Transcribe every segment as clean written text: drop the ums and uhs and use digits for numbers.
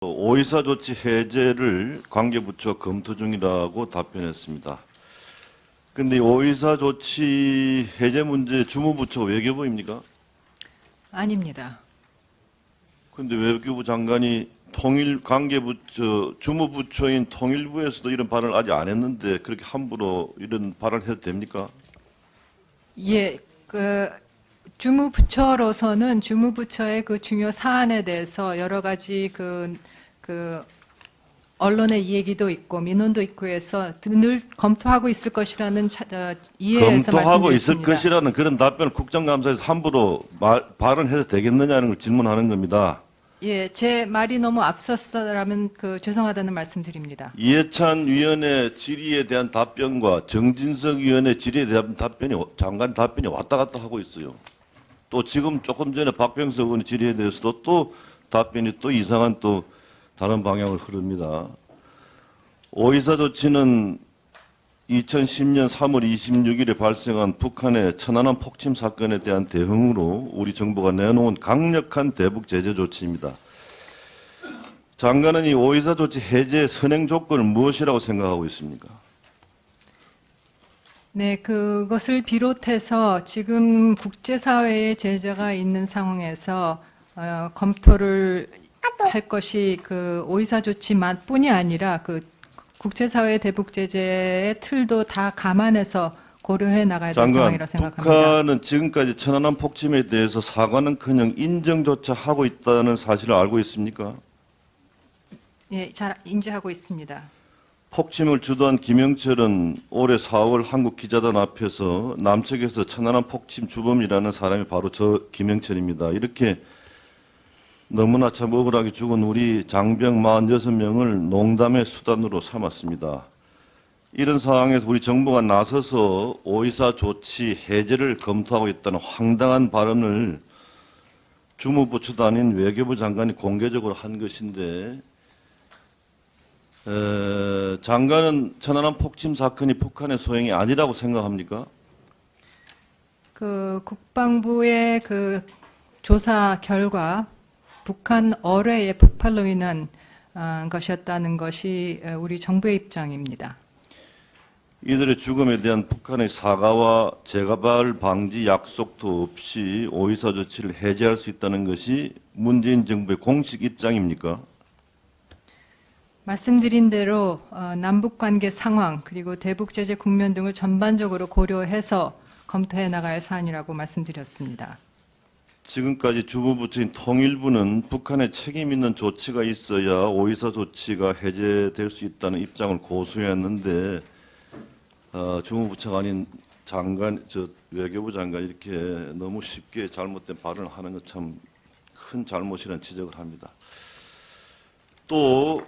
오이사 조치 해제를 관계부처 검토 중이라고 답변했습니다. 근데 오이사 조치 해제 문제 주무부처 외교부입니까? 아닙니다. 근데 외교부 장관이 관계부처 주무부처인 통일부에서도 이런 발언을 아직 안 했는데 그렇게 함부로 이런 발언을 해도 됩니까? 예, 주무부처로서는 주무부처의 그 중요 사안에 대해서 여러 가지 언론의 얘기도 있고 민원도 있고 해서 늘 검토하고 있을 것이라는 이해에서 검토하고 있을 말씀드렸습니다. 것이라는 그런 답변을 국정감사에서 함부로 발언해도 되겠느냐는 걸 질문하는 겁니다. 예, 제 말이 너무 앞섰어라면 죄송하다는 말씀드립니다. 이해찬 위원의 질의에 대한 답변과 정진석 위원의 질의에 대한 장관 답변이 왔다 갔다 하고 있어요. 또 지금 조금 전에 박병석 의원의 질의에 대해서도 또 답변이 또 이상한 또 다른 방향을 흐릅니다. 오이사 조치는 2010년 3월 26일에 발생한 북한의 천안함 폭침 사건에 대한 대응으로 우리 정부가 내놓은 강력한 대북 제재 조치입니다. 장관은 이 오이사 조치 해제 선행 조건을 무엇이라고 생각하고 있습니까? 네, 그것을 비롯해서 지금 국제사회의 제재가 있는 상황에서 검토를 할 것이 오이사 조치만 뿐이 아니라 국제사회 대북 제재의 틀도 다 감안해서 고려해 나가야 될 상황이라고 생각합니다. 북한은 지금까지 천안함 폭침에 대해서 사과는커녕 인정조차 하고 있다는 사실을 알고 있습니까? 예, 잘 인지하고 있습니다. 폭침을 주도한 김영철은 올해 4월 한국 기자단 앞에서 남측에서 천안함 폭침 주범이라는 사람이 바로 저 김영철입니다. 이렇게 너무나 참 억울하게 죽은 우리 장병 46명을 농담의 수단으로 삼았습니다. 이런 상황에서 우리 정부가 나서서 오이사 조치 해제를 검토하고 있다는 황당한 발언을 주무부처도 아닌 외교부 장관이 공개적으로 한 것인데 장관은 천안함 폭침 사건이 북한의 소행이 아니라고 생각합니까? 국방부의 조사 결과 북한 어뢰의 폭발로 인한 것이었다는 것이 우리 정부의 입장입니다. 이들의 죽음에 대한 북한의 사과와 재발 방지 약속도 없이 오이사 조치를 해제할 수 있다는 것이 문재인 정부의 공식 입장입니까? 말씀드린 대로 남북관계 상황 그리고 대북 제재 국면 등을 전반적으로 고려해서 검토해 나갈 사안이라고 말씀드렸습니다. 지금까지 주무부처인 통일부는 북한에 책임 있는 조치가 있어야 오이사 조치가 해제될 수 있다는 입장을 고수했는데 주무부처가 아닌 외교부 장관이 이렇게 너무 쉽게 잘못된 발언을 하는 것 참 큰 잘못이라는 지적을 합니다. 또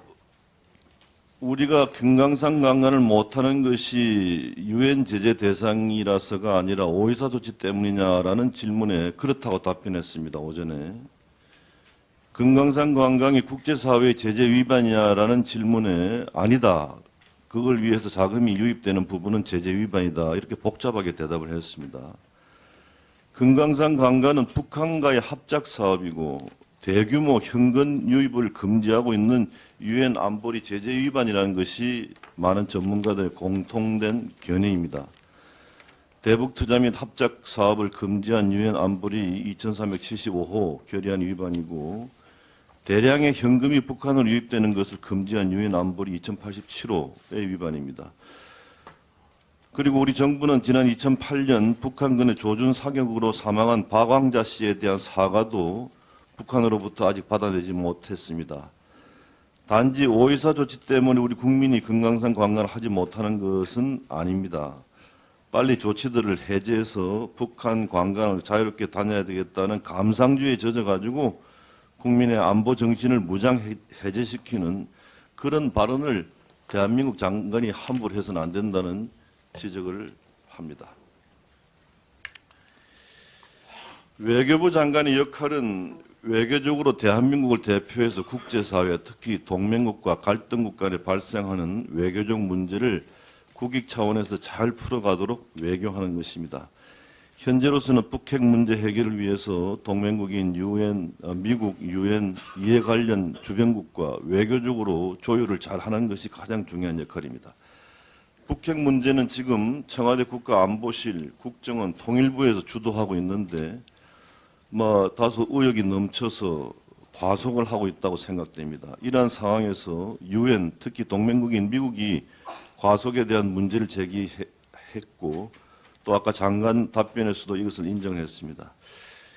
우리가 금강산 관광을 못하는 것이 유엔 제재 대상이라서가 아니라 오이사 조치 때문이냐라는 질문에 그렇다고 답변했습니다. 오전에. 금강산 관광이 국제사회의 제재 위반이냐라는 질문에 아니다. 그걸 위해서 자금이 유입되는 부분은 제재 위반이다. 이렇게 복잡하게 대답을 했습니다. 금강산 관광은 북한과의 합작 사업이고 대규모 현금 유입을 금지하고 있는 유엔 안보리 제재 위반이라는 것이 많은 전문가들의 공통된 견해입니다. 대북 투자 및 합작 사업을 금지한 유엔 안보리 2375호 결의안 위반이고 대량의 현금이 북한으로 유입되는 것을 금지한 유엔 안보리 2087호의 위반입니다. 그리고 우리 정부는 지난 2008년 북한군의 조준 사격으로 사망한 박왕자 씨에 대한 사과도 북한으로부터 아직 받아내지 못했습니다. 단지 오이사 조치 때문에 우리 국민이 금강산 관광을 하지 못하는 것은 아닙니다. 빨리 조치들을 해제해서 북한 관광을 자유롭게 다녀야 되겠다는 감상주의에 젖어가지고 국민의 안보 정신을 무장 해제시키는 그런 발언을 대한민국 장관이 함부로 해서는 안 된다는 지적을 합니다. 외교부 장관의 역할은 외교적으로 대한민국을 대표해서 국제사회, 특히 동맹국과 갈등국 간에 발생하는 외교적 문제를 국익 차원에서 잘 풀어가도록 외교하는 것입니다. 현재로서는 북핵 문제 해결을 위해서 동맹국인 미국 유엔 이에 관련 주변국과 외교적으로 조율을 잘하는 것이 가장 중요한 역할입니다. 북핵 문제는 지금 청와대 국가안보실, 국정원, 통일부에서 주도하고 있는데 다소 의욕이 넘쳐서 과속을 하고 있다고 생각됩니다. 이러한 상황에서 유엔, 특히 동맹국인 미국이 과속에 대한 문제를 제기했고 또 아까 장관 답변에서도 이것을 인정했습니다.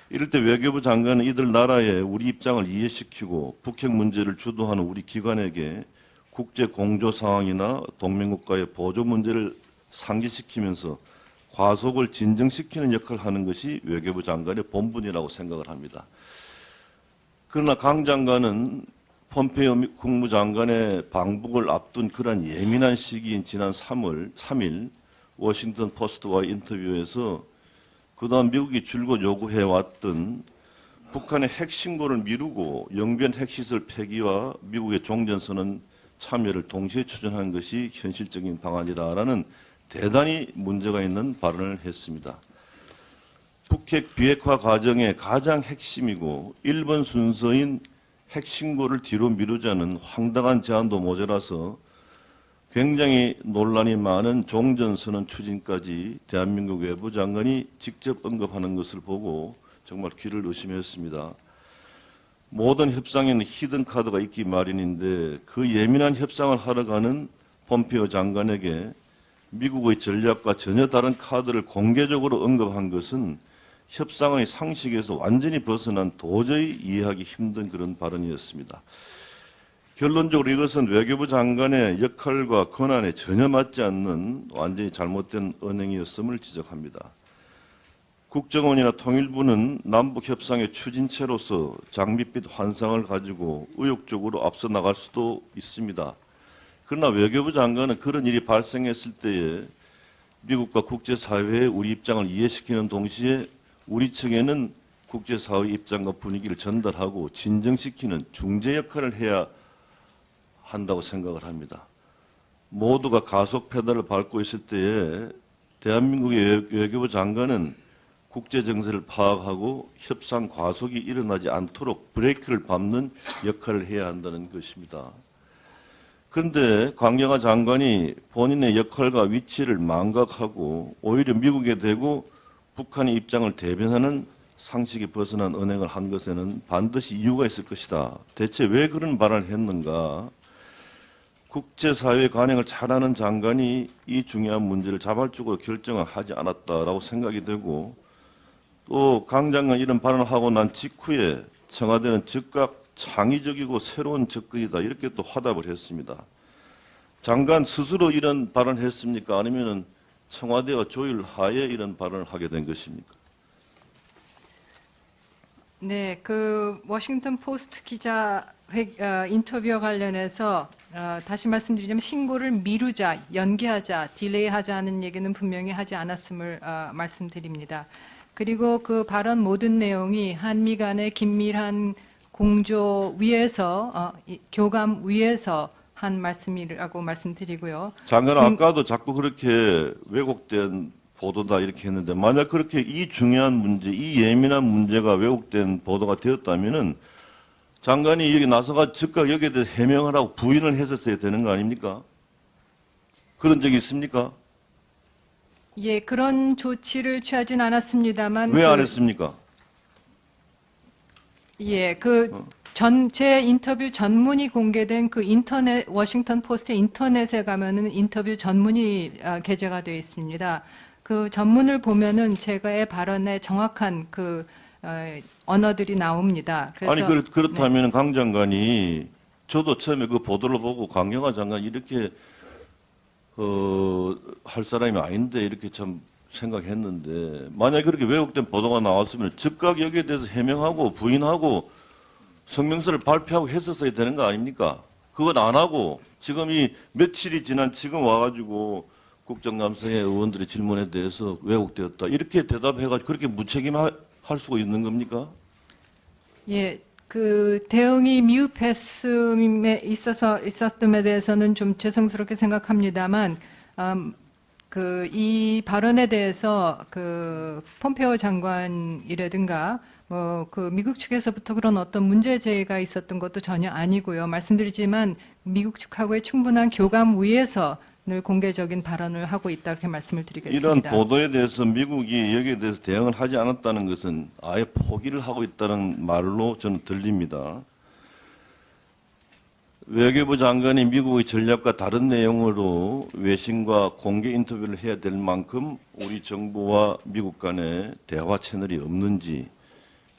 이럴 때 외교부 장관은 이들 나라에 우리 입장을 이해시키고 북핵 문제를 주도하는 우리 기관에게 국제 공조 상황이나 동맹국가의 보조 문제를 상기시키면서 과속을 진정시키는 역할을 하는 것이 외교부 장관의 본분이라고 생각을 합니다. 그러나 강 장관은 폼페이오 국무장관의 방북을 앞둔 그런 예민한 시기인 지난 3일 워싱턴 포스트와의 인터뷰에서 그동안 미국이 줄곧 요구해왔던 북한의 핵신고를 미루고 영변 핵시설 폐기와 미국의 종전선언 참여를 동시에 추진하는 것이 현실적인 방안이라는 대단히 문제가 있는 발언을 했습니다. 북핵 비핵화 과정의 가장 핵심이고 1번 순서인 핵신고를 뒤로 미루자는 황당한 제안도 모자라서 굉장히 논란이 많은 종전선언 추진까지 대한민국 외부장관이 직접 언급하는 것을 보고 정말 귀를 의심했습니다. 모든 협상에는 히든 카드가 있기 마련인데 그 예민한 협상을 하러 가는 폼페이오 장관에게 미국의 전략과 전혀 다른 카드를 공개적으로 언급한 것은 협상의 상식에서 완전히 벗어난 도저히 이해하기 힘든 그런 발언이었습니다. 결론적으로 이것은 외교부 장관의 역할과 권한에 전혀 맞지 않는 완전히 잘못된 언행이었음을 지적합니다. 국정원이나 통일부는 남북협상의 추진체로서 장밋빛 환상을 가지고 의욕적으로 앞서 나갈 수도 있습니다. 그러나 외교부 장관은 그런 일이 발생했을 때에 미국과 국제사회에 우리 입장을 이해시키는 동시에 우리 측에는 국제사회의 입장과 분위기를 전달하고 진정시키는 중재 역할을 해야 한다고 생각을 합니다. 모두가 가속 페달을 밟고 있을 때에 대한민국의 외교부 장관은 국제 정세를 파악하고 협상 과속이 일어나지 않도록 브레이크를 밟는 역할을 해야 한다는 것입니다. 그런데 강경화 장관이 본인의 역할과 위치를 망각하고 오히려 미국에 대고 북한의 입장을 대변하는 상식이 벗어난 언행을 한 것에는 반드시 이유가 있을 것이다. 대체 왜 그런 발언을 했는가? 국제사회 관행을 잘하는 장관이 이 중요한 문제를 자발적으로 결정을 하지 않았다라고 생각이 되고 또 강 장관 이런 발언을 하고 난 직후에 청와대는 즉각 창의적이고 새로운 접근이다 이렇게 또 화답을 했습니다. 장관 스스로 이런 발언을 했습니까? 아니면 청와대와 조율 하에 이런 발언을 하게 된 것입니까? 네, 그 워싱턴 포스트 기자 인터뷰와 관련해서 다시 말씀드리자면 신고를 미루자, 연기하자, 딜레이하자는 얘기는 분명히 하지 않았음을 말씀드립니다. 그리고 그 발언 모든 내용이 한미 간의 긴밀한 공조 위에서 교감 위에서 한 말씀이라고 말씀드리고요. 장관은 아까도 자꾸 그렇게 왜곡된 보도다 이렇게 했는데 만약 그렇게 이 중요한 문제, 이 예민한 문제가 왜곡된 보도가 되었다면은 장관이 여기 나서가 즉각 여기에 대해서 해명하라고 부인을 했었어야 되는 거 아닙니까? 그런 적이 있습니까? 예, 그런 조치를 취하진 않았습니다만 왜 안 했습니까? 예, 제 인터뷰 전문이 공개된 그 인터넷, 워싱턴 포스트 인터넷에 가면은 인터뷰 전문이 게재가 되어 있습니다. 그 전문을 보면은 제가의 발언에 정확한 언어들이 나옵니다. 그래서 아니, 그렇다면 강 장관이 저도 처음에 그 보도를 보고 강경화 장관 이렇게 할 사람이 아닌데 이렇게 참 생각했는데 만약에 그렇게 왜곡된 보도가 나왔으면 즉각 여기에 대해서 해명하고 부인하고 성명서를 발표하고 했었어야 되는 거 아닙니까? 그건 안 하고 지금 이 며칠이 지난 지금 와가지고 국정감사의 의원들의 질문에 대해서 왜곡되었다 이렇게 대답해가지고 그렇게 무책임할 수가 있는 겁니까? 예, 그 대응이 미흡했음에 있었음에 대해서는 좀 죄송스럽게 생각합니다만 이 발언에 대해서 폼페오 장관이라든가 미국 측에서부터 그런 어떤 문제 제기가 있었던 것도 전혀 아니고요. 말씀드리지만 미국 측하고의 충분한 교감 위에서 늘 공개적인 발언을 하고 있다 이렇게 말씀을 이런 드리겠습니다. 보도에 대해서 미국이 여기에 대해서 대응을 하지 않았다는 것은 아예 포기를 하고 있다는 말로 저는 들립니다. 외교부 장관이 미국의 전략과 다른 내용으로 외신과 공개 인터뷰를 해야 될 만큼 우리 정부와 미국 간에 대화 채널이 없는지,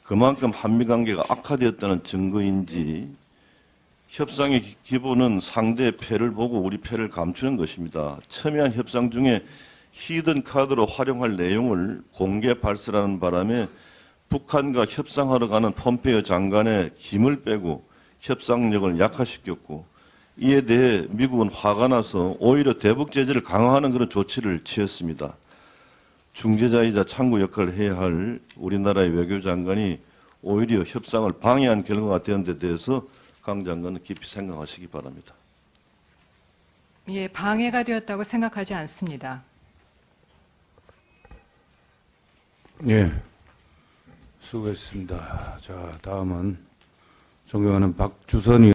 그만큼 한미 관계가 악화되었다는 증거인지, 협상의 기본은 상대의 패를 보고 우리 패를 감추는 것입니다. 첨예한 협상 중에 히든 카드로 활용할 내용을 공개 발설하는 바람에 북한과 협상하러 가는 폼페이오 장관의 힘을 빼고 협상력을 약화시켰고, 이에 대해 미국은 화가 나서 오히려 대북 제재를 강화하는 그런 조치를 취했습니다. 중재자이자 창구 역할을 해야 할 우리나라의 외교장관이 오히려 협상을 방해한 결과가 되는 데 대해서 강 장관은 깊이 생각하시기 바랍니다. 예, 방해가 되었다고 생각하지 않습니다. 예, 수고했습니다. 자, 다음은 존경하는 박주선 의원.